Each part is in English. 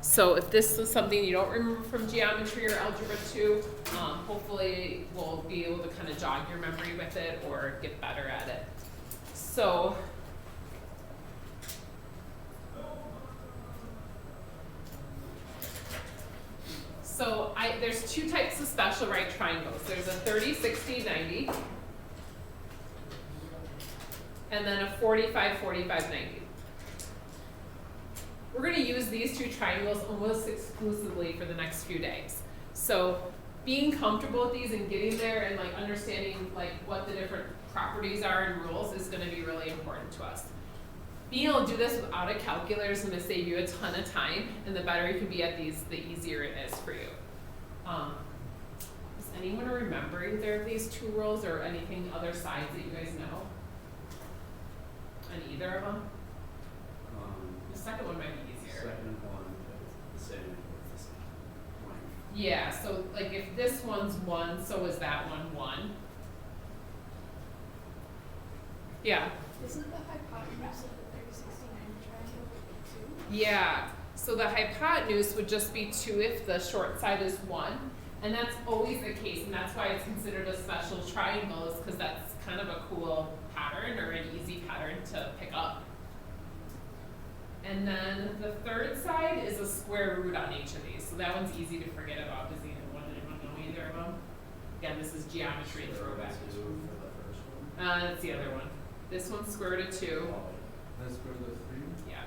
So if this is something you don't remember from geometry or algebra 2, hopefully we'll be able to kind of jog your memory with it or get better at it. So there's two types of special right triangles. There's a 30, 60, 90, and then a 45, 45, 90. We're going to use these two triangles almost exclusively for the next few days. So being comfortable with these and getting there and like understanding like what the different properties are and rules is going to be really important to us. Being able to do this without a calculator is going to save you a ton of time, and the better you can be at these, the easier it is for you. Does anyone remember either of these two rules or anything other sides that you guys know? On either of them? The second one might be easier. Second one is the same with the same length. Yeah, so like if this one's 1, so is that one 1. Yeah. Isn't the hypotenuse of the 30, 60, 90 triangle 2? Yeah, so the hypotenuse would just be 2 if the short side is 1. And that's always the case, and that's why it's considered a special triangle, is because that's kind of a cool pattern or an easy pattern to pick up. And then the third side is a square root on each of these. So that one's easy to forget about. Does anyone know either of them? Again, this is geometry throwback. For the first one. That's the other one. This one's square root of 2. That's square root of 3. Yeah.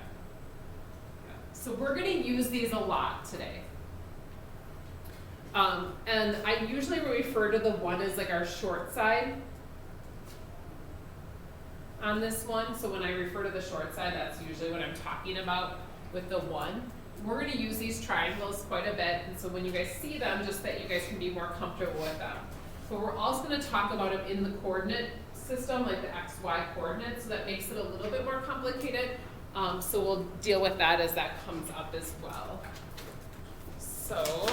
So we're going to use these a lot today. And I usually refer to the 1 as like our short side on this one. So when I refer to the short side, that's usually what I'm talking about with the 1. We're going to use these triangles quite a bit, and so when you guys see them, just that you guys can be more comfortable with them. But we're also going to talk about them in the coordinate system, like the XY coordinates, so that makes it a little bit more complicated. So we'll deal with that as that comes up as well. So let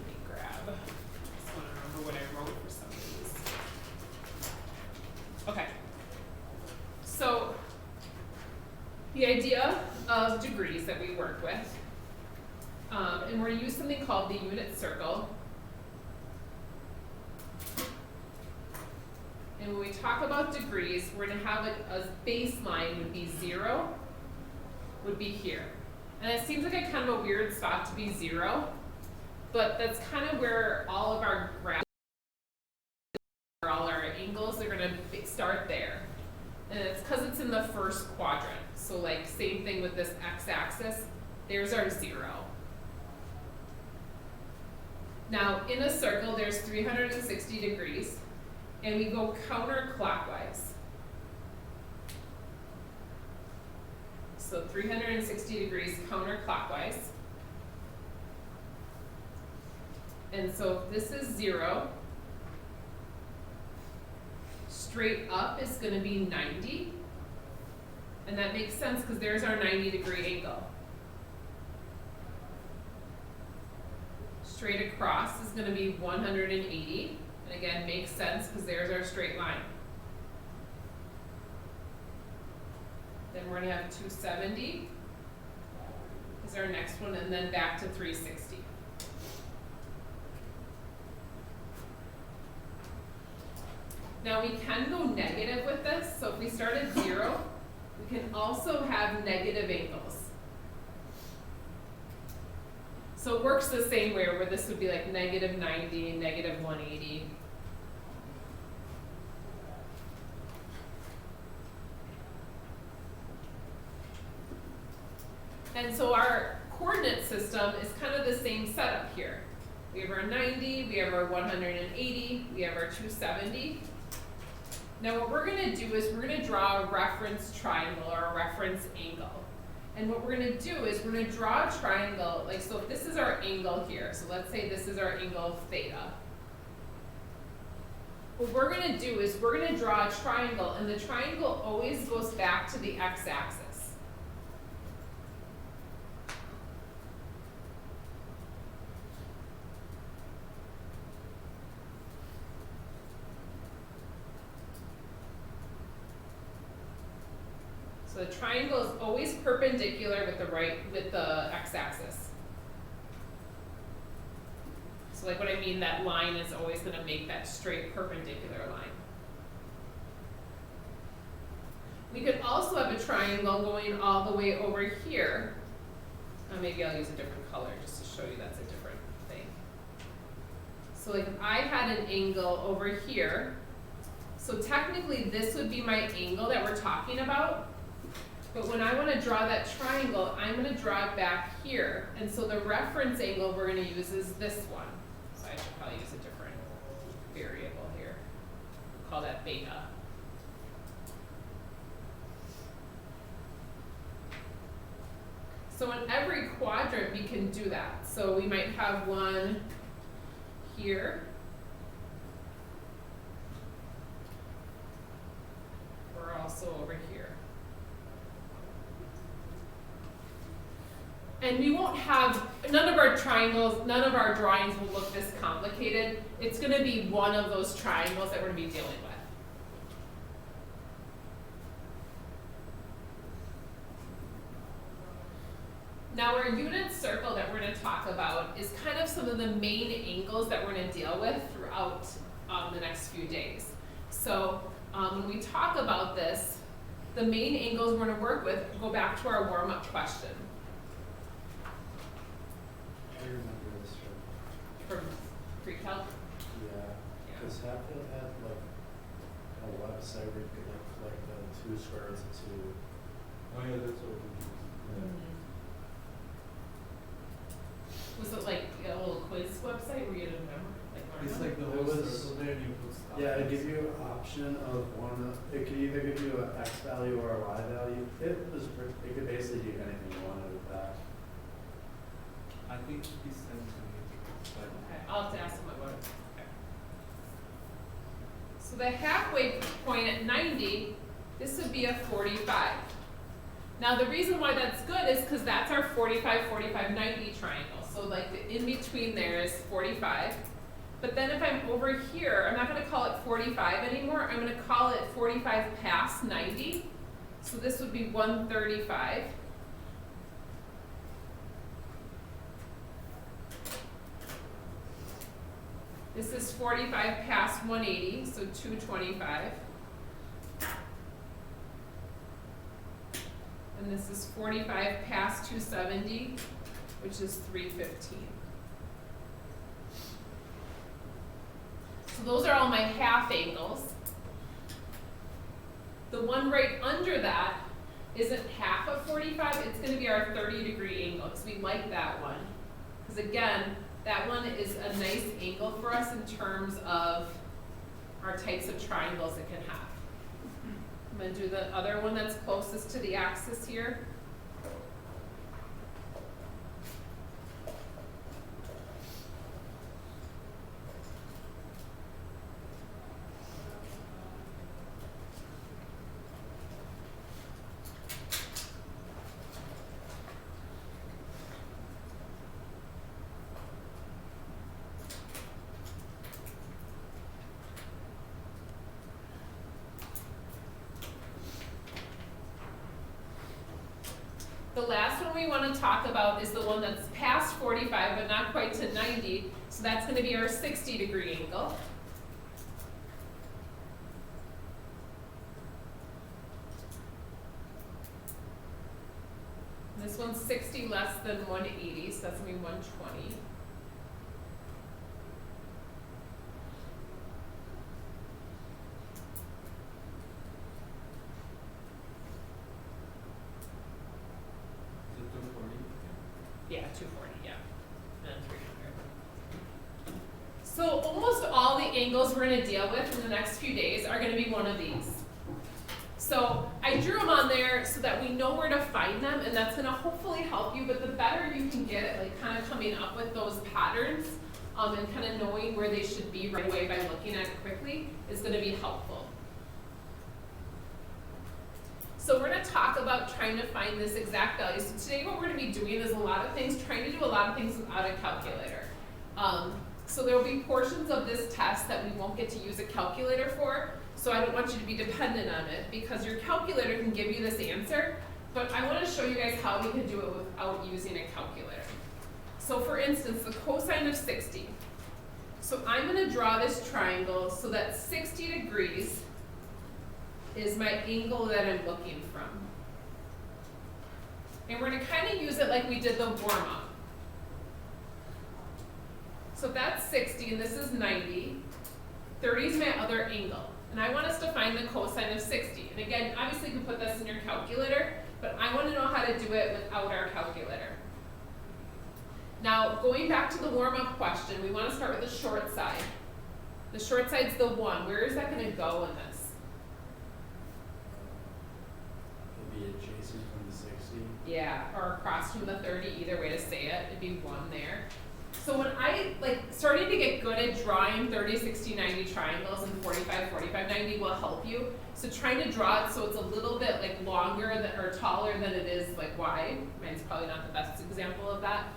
me grab, I just want to remember what I wrote for some of these. Okay, so the idea of degrees that we work with, and we're going to use something called the unit circle. And when we talk about degrees, we're going to have a baseline would be 0, would be here. And it seems like a kind of a weird spot to be 0, but that's kind of where all of our graphs, all our angles are going to start there. And it's because it's in the first quadrant. So like same thing with this x-axis, there's our 0. Now in a circle, there's 360 degrees. And we go counterclockwise. So 360 degrees counterclockwise. And so if this is 0, straight up is going to be 90. And that makes sense because there's our 90-degree angle. Straight across is going to be 180. And again, makes sense because there's our straight line. Then we're going to have 270 is our next one, and then back to 360. Now we can go negative with this. So if we start at 0, we can also have negative angles. So it works the same way, where this would be like negative 90, negative 180. And so our coordinate system is kind of the same setup here. We have our 90, we have our 180, we have our 270. Now what we're going to do is we're going to draw a reference triangle or a reference angle. And what we're going to do is we're going to draw a triangle, like so if this is our angle here, so let's say this is our angle theta. What we're going to do is we're going to draw a triangle, and the triangle always goes back to the x-axis. So the triangle is always perpendicular with the x-axis. So like what I mean, that line is always gonna make that straight perpendicular line. We could also have a triangle going all the way over here. Maybe I'll use a different color just to show you that's a different thing. So like if I had an angle over here, so technically this would be my angle that we're talking about. But when I want to draw that triangle, I'm going to draw it back here. And so the reference angle we're going to use is this one. So I should probably use a different variable here. We'll call that beta. So in every quadrant we can do that. So we might have one here. Or also over here. And we won't have, none of our triangles, none of our drawings will look this complicated. It's going to be one of those triangles that we're going to be dealing with. Now our unit circle that we're going to talk about is kind of some of the main angles that we're going to deal with throughout the next few days. So when we talk about this, the main angles we're going to work with go back to our warm-up question. I remember this from, From pre-calc? yeah, because Hatfield had like a website where you could like collect the 2 square roots of 2. Oh yeah, that's what we do. Yeah. Was it like a little quiz website where you had to remember? It's like the It whole was- circle there and you put stuff. Yeah, it gives you an option of one. It could either give you an X value or a Y value. It could basically do anything you wanted with that. I think he sent to me. But Okay, I'll have to ask him about it. Okay. So the halfway point at 90, this would be a 45. Now the reason why that's good is because that's our 45, 45, 90 triangle. So like the in between there is 45. But then if I'm over here, I'm not going to call it 45 anymore. I'm going to call it 45 past 90. So this would be 135. This is 45 past 180, so 225. And this is 45 past 270, which is 315. So those are all my half angles. The one right under that isn't half of 45, it's going to be our 30-degree angle, because we like that one. Because again, that one is a nice angle for us in terms of our types of triangles it can have. I'm going to do the other one that's closest to the axis here. The last one we want to talk about is the one that's past 45 but not quite to 90. So that's going to be our 60-degree angle. This one's 60 less than 180, so that's going to be 120. Yeah, 240, yeah, and 300. So almost all the angles we're going to deal with in the next few days are going to be one of these. So I drew them on there so that we know where to find them, and that's going to hopefully help you. But the better you can get at like kind of coming up with those patterns and kind of knowing where they should be right away by looking at it quickly is going to be helpful. So we're going to talk about trying to find this exact value. So today what we're going to be doing is a lot of things, trying to do a lot of things without a calculator. So there will be portions of this test that we won't get to use a calculator for. So I don't want you to be dependent on it because your calculator can give you this answer, but I want to show you guys how we can do it without using a calculator. So for instance, the cosine of 60. So I'm going to draw this triangle so that 60 degrees is my angle that I'm looking from. And we're going to kind of use it like we did the warm-up. So if that's 60 and this is 90, 30 is my other angle. And I want us to find the cosine of 60. And again, obviously you can put this in your calculator, but I want to know how to do it without our calculator. Now, going back to the warm-up question, we want to start with the short side. The short side's the 1. Where is that going to go in this? It'd be adjacent from the 60. Yeah, or across from the 30, either way to say it, it'd be 1 there. So when I, starting to get good at drawing 30, 60, 90 triangles and 45, 45, 90 will help you. So trying to draw it so it's a little bit longer or taller than it is wide. Mine's probably not the best example of that.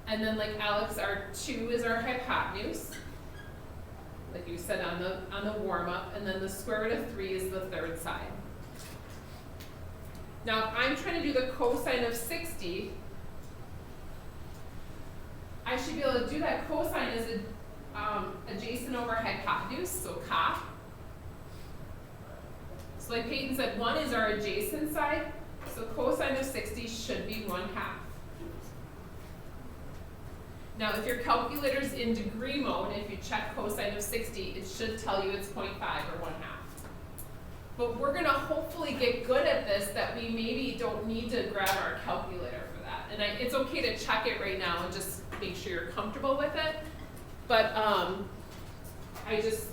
And then Alex, our 2 is our hypotenuse, like you said on the warm-up, and then the square root of 3 is the third side. Now, if I'm trying to do the cosine of 60, I should be able to do that. Cosine is adjacent over hypotenuse, so cos. So like Peyton said, 1 is our adjacent side, so cosine of 60 should be 1/2. Now, if your calculator's in degree mode, if you check cosine of 60, it should tell you it's 0.5 or 1/2. But we're gonna hopefully get good at this that we maybe don't need to grab our calculator for that. And it's okay to check it right now and just make sure you're comfortable with it. But I just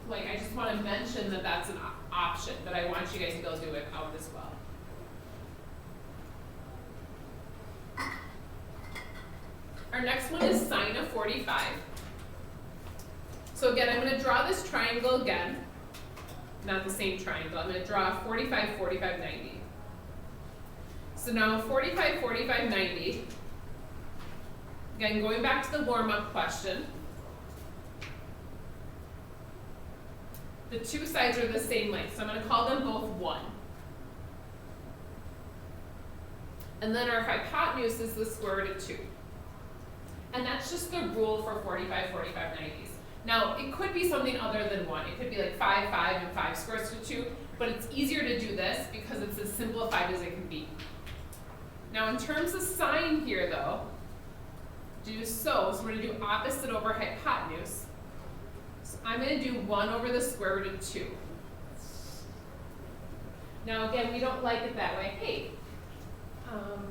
want to mention that that's an option, but I want you guys to be able to do it out as well. Our next one is sine of 45. So again, I'm going to draw this triangle again. Not the same triangle. I'm going to draw 45, 45, 90. So now 45, 45, 90. Again, going back to the warm-up question. The 2 sides are the same length, so I'm going to call them both 1. And then our hypotenuse is the square root of 2. And that's just the rule for 45, 45, 90s. Now, it could be something other than 1. It could be 5, 5, and 5 squares to 2, but it's easier to do this because it's as simplified as it can be. Now, in terms of sine here, though, so we're going to do opposite over hypotenuse. So I'm going to do 1 over the square root of 2. Now, again, we don't like it that way. Hey,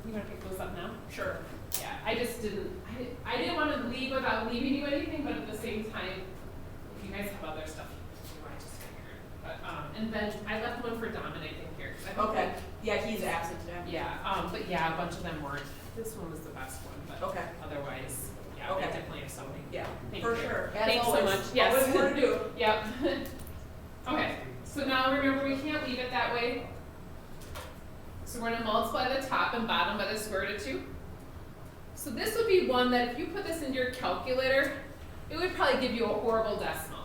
you want to pick those up now? Sure. Yeah, I didn't want to leave without leaving you anything, but at the same time, if you guys have other stuff, I just figured. But, and then I left one for Dominic in here. Okay, yeah, he's absent today. Yeah, but yeah, a bunch of them weren't. This one was the best one, but Okay. Otherwise, yeah, Okay. we definitely have so many. Yeah, Thank for you. sure. Thanks so much. Always Yes. more to do. Yep. Okay, so now remember we can't leave it that way. So we're gonna multiply the top and bottom by the square root of 2. So this would be one that if you put this into your calculator, it would probably give you a horrible decimal.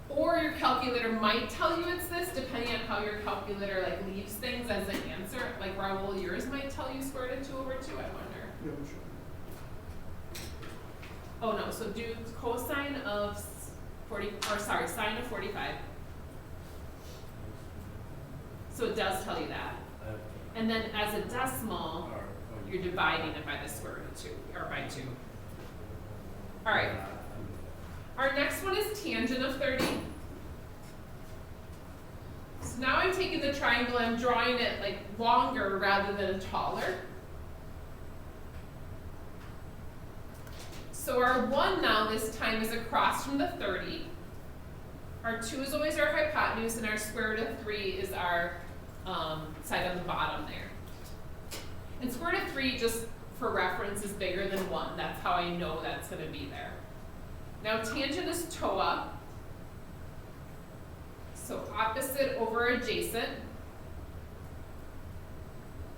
Or your calculator might tell you it's this, depending on how your calculator leaves things as an answer. Like Raul, yours might tell you square root of 2 over 2, I wonder. Yeah, sure. Oh no, so do cosine of sine of 45. So it does tell you that. And then as a decimal, you're dividing it by the square root of 2, or by 2. All right. Our next one is tangent of 30. So now I'm taking the triangle, I'm drawing it longer rather than taller. So our 1 now this time is across from the 30. Our 2 is always our hypotenuse, and our square root of 3 is our side on the bottom there. And square root of 3, just for reference, is bigger than 1. That's how I know that's going to be there. Now tangent is TOA. So opposite over adjacent.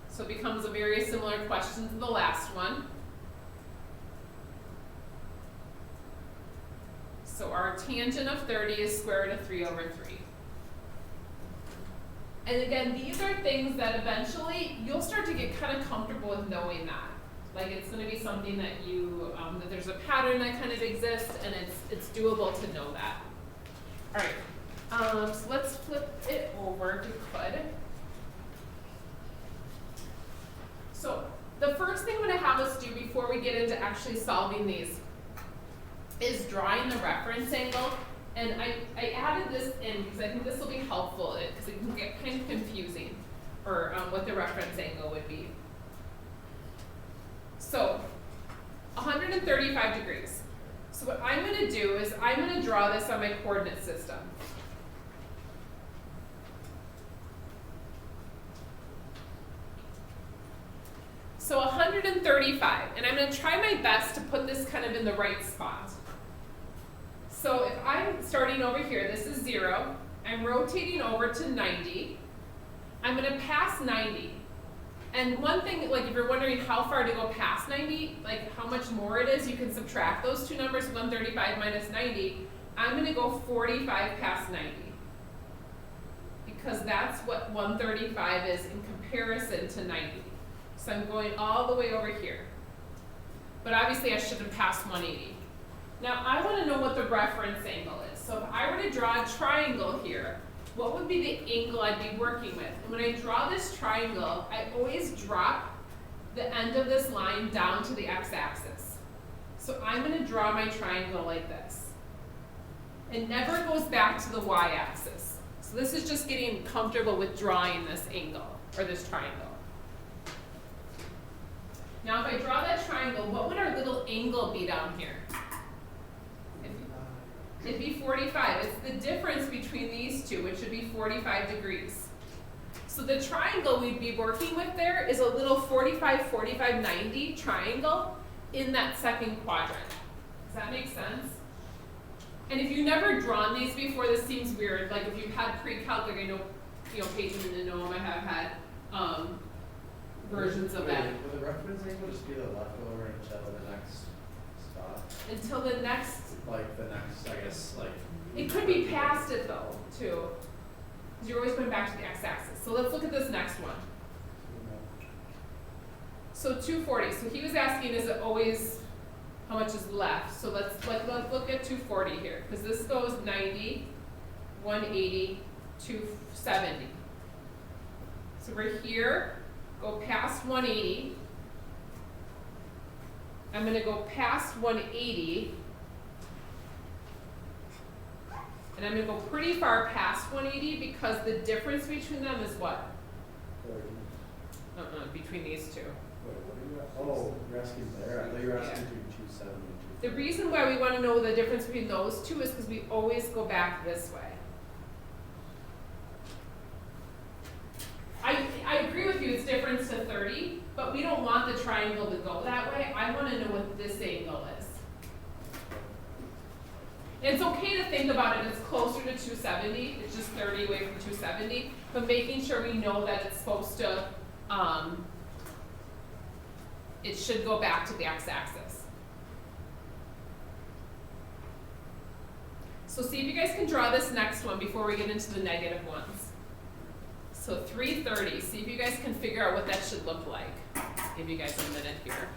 So it becomes a very similar question to the last one. So So our tangent of 30 is square root of 3 over 3. And again, these are things that eventually you'll start to get kind of comfortable with knowing that. Like it's going to be something that you, that there's a pattern that kind of exists, and it's doable to know that. All right, so let's flip it over if we could. So the first thing I'm going to have us do before we get into actually solving these is drawing the reference angle. And I added this in because I think this will be helpful because it can get kind of confusing for what the reference angle would be. So 135 degrees. So what I'm going to do is I'm going to draw this on my coordinate system. So 135, and I'm going to try my best to put this kind of in the right spot. So if I'm starting over here, this is 0, I'm rotating over to 90, I'm going to pass 90. And one thing, like if you're wondering how far to go past 90, like how much more it is, you can subtract those two numbers, 135 minus 90. I'm going to go 45 past 90. Because that's what 135 is in comparison to 90. So I'm going all the way over here. But obviously I should have passed 180. Now I want to know what the reference angle is. So if I were to draw a triangle here, what would be the angle I'd be working with? And when I draw this triangle, I always drop the end of this line down to the x-axis. So I'm going to draw my triangle like this. It never goes back to the y-axis. So this is just getting comfortable with drawing this angle, or this triangle. Now if I draw that triangle, what would our little angle be down here? It'd be 45. It's the difference between these two, which would be 45 degrees. So the triangle we'd be working with there is a little 45, 45, 90 triangle in that second quadrant. Does that make sense? And if you've never drawn these before, this seems weird. Like if you've had pre-calc, like I know, Peyton and Noam, I have had versions of that. Would the reference angle just be the leftover until the next spot? Until the next. Like the next, I guess, like. It could be past it though, too. Because you're always going back to the x-axis. So let's look at this next one. So 240. So he was asking, is it always how much is left? So let's look at 240 here, because this goes 90, 180, 270. So we're here, go past 180. I'm going to go past 180. And I'm going to go pretty far past 180 because the difference between them is what? 30. Between these two. Wait, what are you asking? Oh, you're asking there? I thought you were asking between 270 and 240. The reason why we want to know the difference between those two is because we always go back this way. I agree with you, it's difference to 30, but we don't want the triangle to go that way. I want to know what this angle is. It's okay to think about it as closer to 270, it's just 30 away from 270, but making sure we know that it's supposed to, it should go back to the x-axis. So see if you guys can draw this next one before we get into the negative ones. So 330, see if you guys can figure out what that should look like. Give you guys a minute here.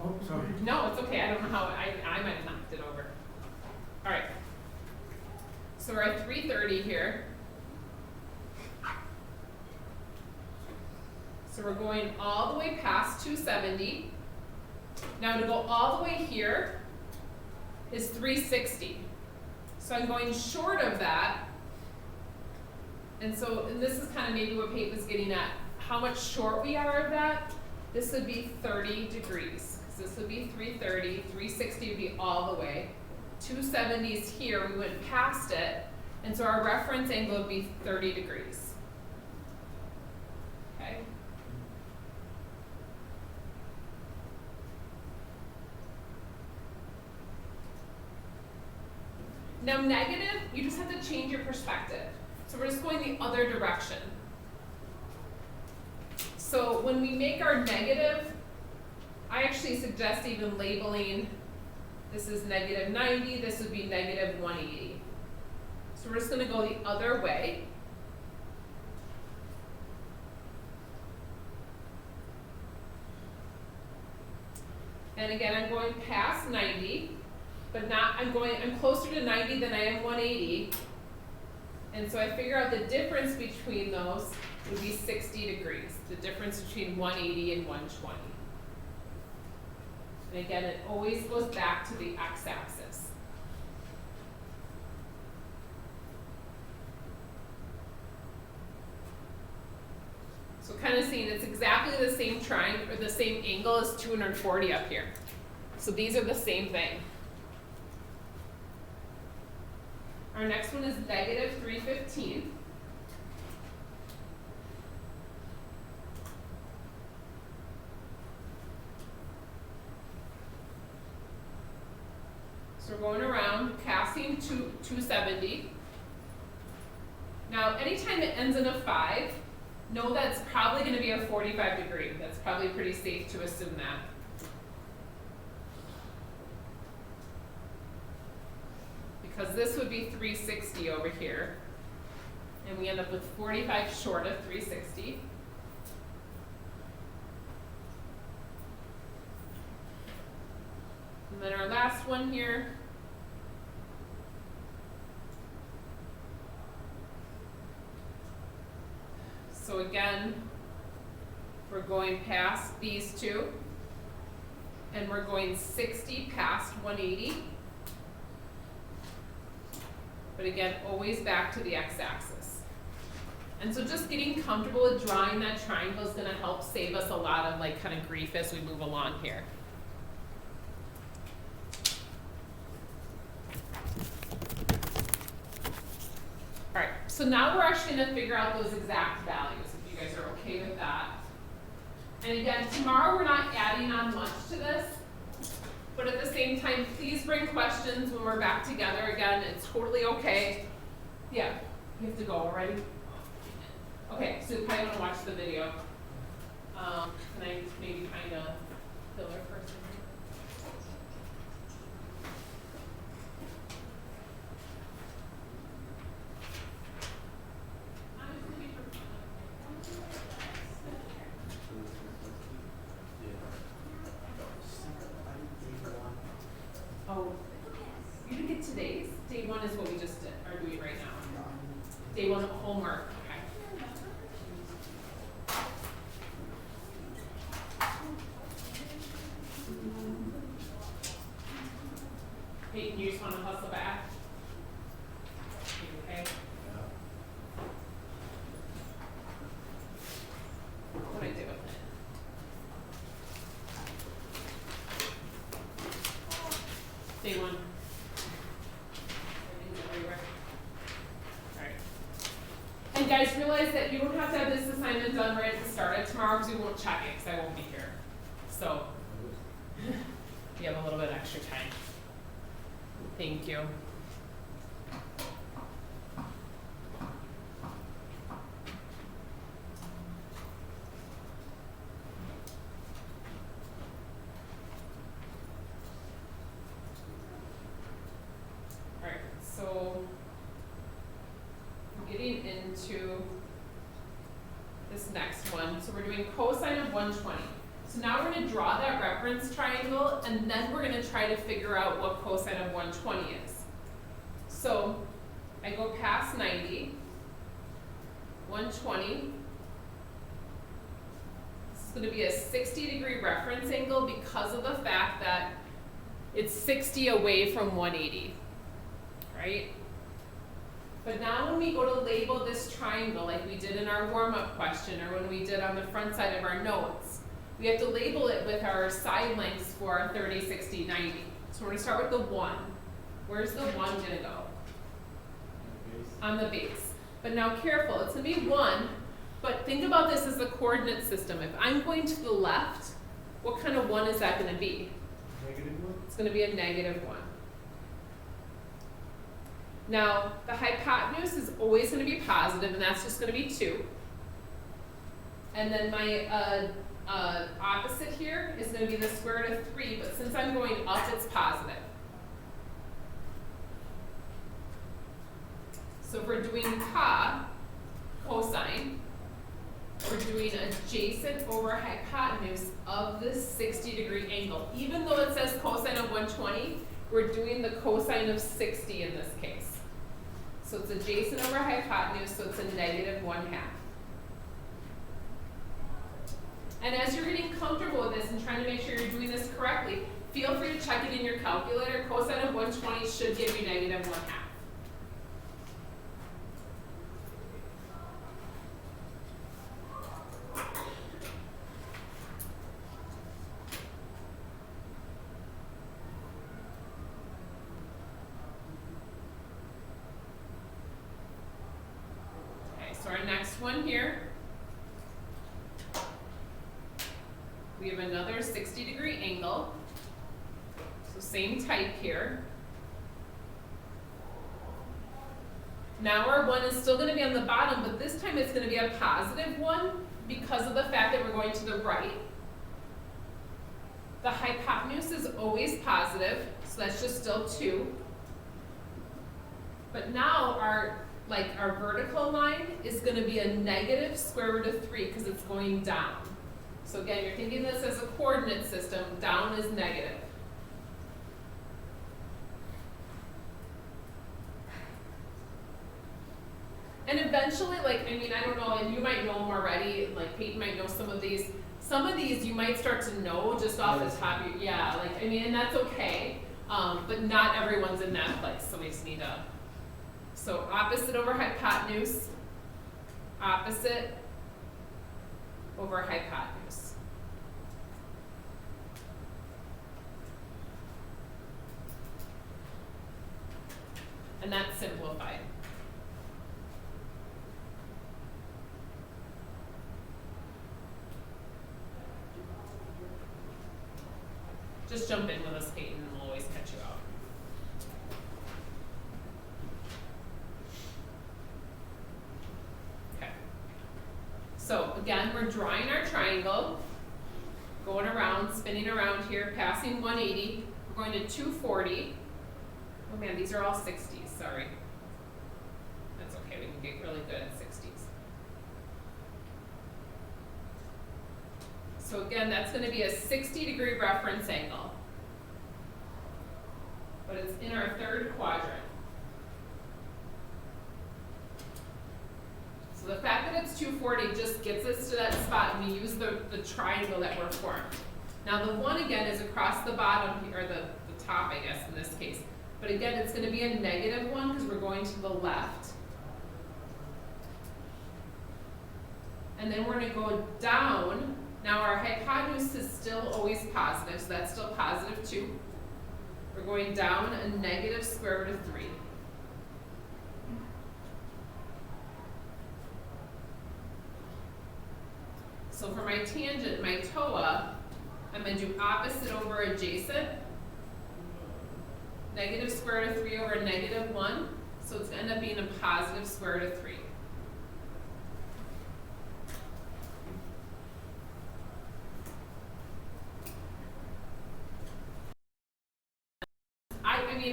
Oh, sorry. No, it's okay. I don't know how I might have knocked it over. All right. So we're at 330 here. So we're going all the way past 270. Now to go all the way here is 360. So I'm going short of that. And so, and this is kind of maybe what Pate was getting at, how much short we are of that. This would be 30 degrees. So this would be 330, 360 would be all the way. 270s here, we went past it. And so our reference angle would be 30 degrees. Okay? Now negative, you just have to change your perspective. So we're just going the other direction. So when we make our negative, I actually suggest even labeling, this is negative 90, this would be negative 180. So we're just gonna go the other way. And again, I'm going past 90, but not, I'm closer to 90 than I am 180. And so I figure out the difference between those would be 60 degrees, the difference between 180 and 120. And again, it always goes back to the x-axis. So kind of seeing it's exactly the same triangle, or the same angle as 240 up here. So these are the same thing. Our next one is negative 315. So we're going around, passing 270. Now, anytime it ends in a 5, know that's probably going to be a 45 degree. That's probably pretty safe to assume that. Because this would be 360 over here. And we end up with 45 short of 360. And then our last one here. So again, we're going past these two. And we're going 60 past 180. But again, always back to the x-axis. And so just getting comfortable with drawing that triangle is going to help save us a lot of like kind of grief as we move along here. All right, so now we're actually going to figure out those exact values, if you guys are okay with that. And again, tomorrow we're not adding on much to this. But at the same time, please bring questions when we're back together again. It's totally okay. Yeah, you have to go already? Okay, so you probably want to watch the video. Can I maybe find a filler person? Oh, you didn't get today's? Day one is what we just are doing right now. Day one homework. Okay. Peyton, you just want to hustle back? Okay. What do I do with it? Day one. Everything's everywhere. Alright. And guys, realize that you don't have to have this assignment done right at the start of tomorrow because we won't check it because I won't be here. So, you have a little bit extra time. Thank you. Alright, so I'm getting into this next one. So we're doing cosine of 120. So now we're going to draw that reference triangle, and then we're going to try to figure out what cosine of 120 is. So I go past 90, 120. This is going to be a 60-degree reference angle because of the fact that it's 60 away from 180. right? But now when we go to label this triangle, like we did in our warm-up question, or when we did on the front side of our notes, we have to label it with our side lengths for our 30, 60, 90. So we're gonna start with the 1. Where's the 1 gonna go? On the base. But now careful, it's gonna be 1, but think about this as a coordinate system. If I'm going to the left, what kind of 1 is that gonna be? -1? It's gonna be a -1. Now, the hypotenuse is always gonna be positive, and that's just gonna be 2. And then my opposite here is gonna be the square root of 3, but since I'm going up, it's positive. So if we're doing cosine, we're doing adjacent over hypotenuse of this 60-degree angle. Even though it says cosine of 120, we're doing the cosine of 60 in this case. So it's adjacent over hypotenuse, so it's a -1/2. And as you're getting comfortable with this and trying to make sure you're doing this correctly, feel free to check it in your calculator. Cosine of 120 should give you -1/2. So our next one here, we have another 60-degree angle. So same type here. Now our 1 is still going to be on the bottom, but this time it's going to be a positive 1 because of the fact that we're going to the right. The hypotenuse is always positive, so that's just still 2. But now our vertical line is going to be a negative square root of 3 because it's going down. So again, you're thinking this as a coordinate system, down is negative. And eventually, I don't know, and you might know them already, like Peyton might know some of these. Some of these you might start to know just off the top of your, and that's okay. But not everyone's in that place, so we just need to. So opposite over hypotenuse, opposite over hypotenuse. And that's simplified. Just jump in with us, Peyton, and we'll always catch you out. Okay. So again, we're drawing our triangle, going around, spinning around here, passing 180. We're going to 240. Oh man, these are all 60s, sorry. That's okay, we can get really good at 60s. So again, that's going to be a 60-degree reference angle. But it's in our third quadrant. So the fact that it's 240 just gets us to that spot, and we use the triangle that we're formed. Now the 1 again is across the bottom, or the top, I guess, in this case. But again, it's going to be a -1 because we're going to the left. And then we're going to go down. Now our hypotenuse is still always positive, so that's still positive 2. We're going down a negative square root of 3. So for my tangent, my TOA, I'm going to do opposite over adjacent. Negative square root of 3 over -1. So it's going to end up being a positive square root of 3.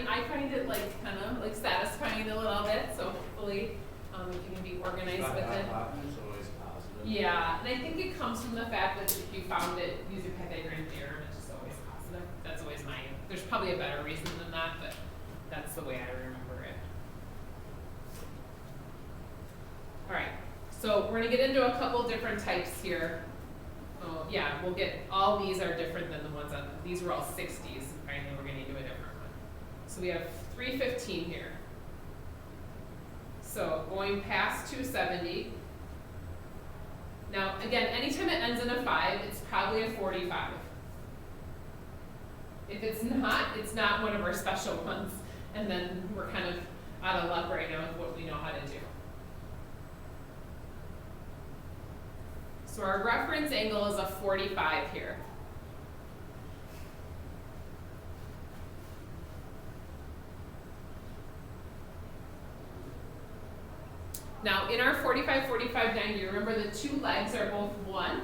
I find it kind of satisfying a little bit, so hopefully you can be organized with it. Hypotenuse always positive. Yeah, and I think it comes from the fact that if you found it using Pythagorean theorem, it's just always positive. That's always there's probably a better reason than that, but that's the way I remember it. All right, so we're gonna get into a couple different types here. Oh yeah, we'll get, all these are different than the ones on, these were all 60s, finally we're gonna do a different one. So we have 315 here. So going past 270. Now, again, anytime it ends in a 5, it's probably a 45. If it's not one of our special ones, and then we're kind of out of luck right now with what we know how to do. So our reference angle is a 45 here. Now, in our 45, 45, 90, remember the two legs are both 1.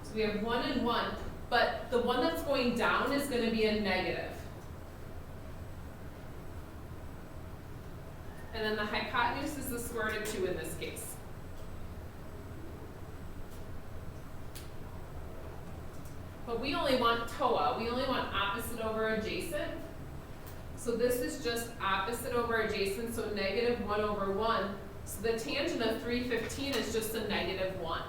So we have 1 and 1, but the one that's going down is going to be a negative. And then the hypotenuse is the square root of 2 in this case. But we only want TOA. We only want opposite over adjacent. So this is just opposite over adjacent, so negative 1 over 1. So the tangent of 315 is just a negative 1.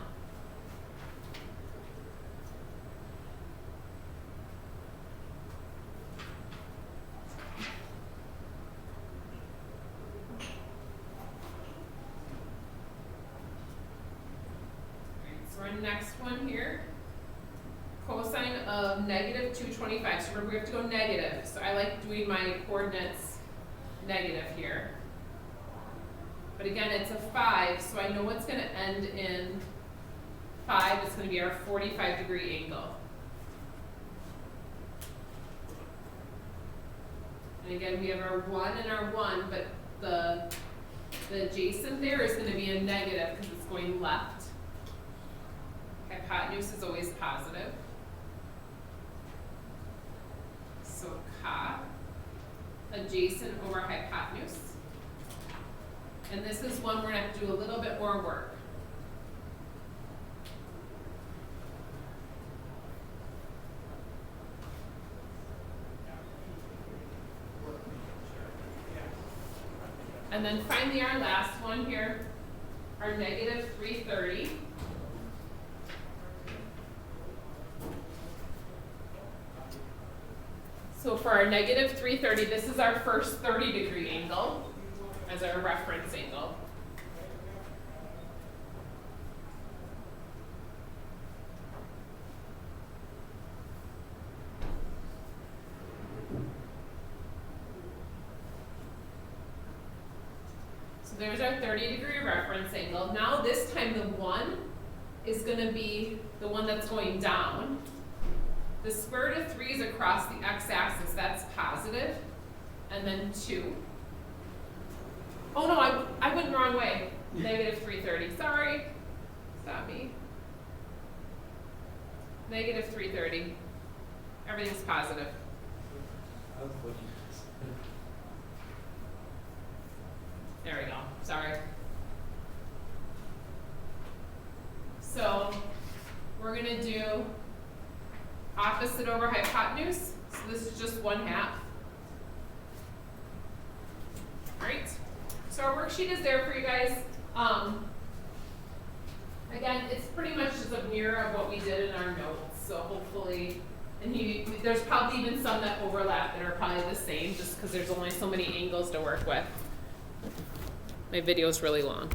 So our next one here, cosine of negative 225. So remember we have to go negative. So I like doing my coordinates negative here. But again, it's a 5, so I know what's going to end in 5. It's going to be our 45-degree angle. And again, we have our 1 and our 1, but the adjacent there is going to be a negative because it's going left. Hypotenuse is always positive. So cot, adjacent over hypotenuse. And this is one we're going to have to do a little bit more work. And then finally our last one here, our negative 330. So for our negative 330, this is our first 30-degree angle as our reference angle. So there's our 30-degree reference angle. Now this time the 1 is going to be the one that's going down. The square root of 3 is across the x-axis, that's positive, and then 2. Oh no, I went the wrong way. Negative 330, sorry. Stop me. Negative 330. Everything's positive. There we go, sorry. So we're gonna do opposite over hypotenuse. So this is just 1/2. Right? So our worksheet is there for you guys. Again, it's pretty much just a mirror of what we did in our notes. So hopefully, and there's probably even some that overlap that are probably the same just because there's only so many angles to work with. My video is really long.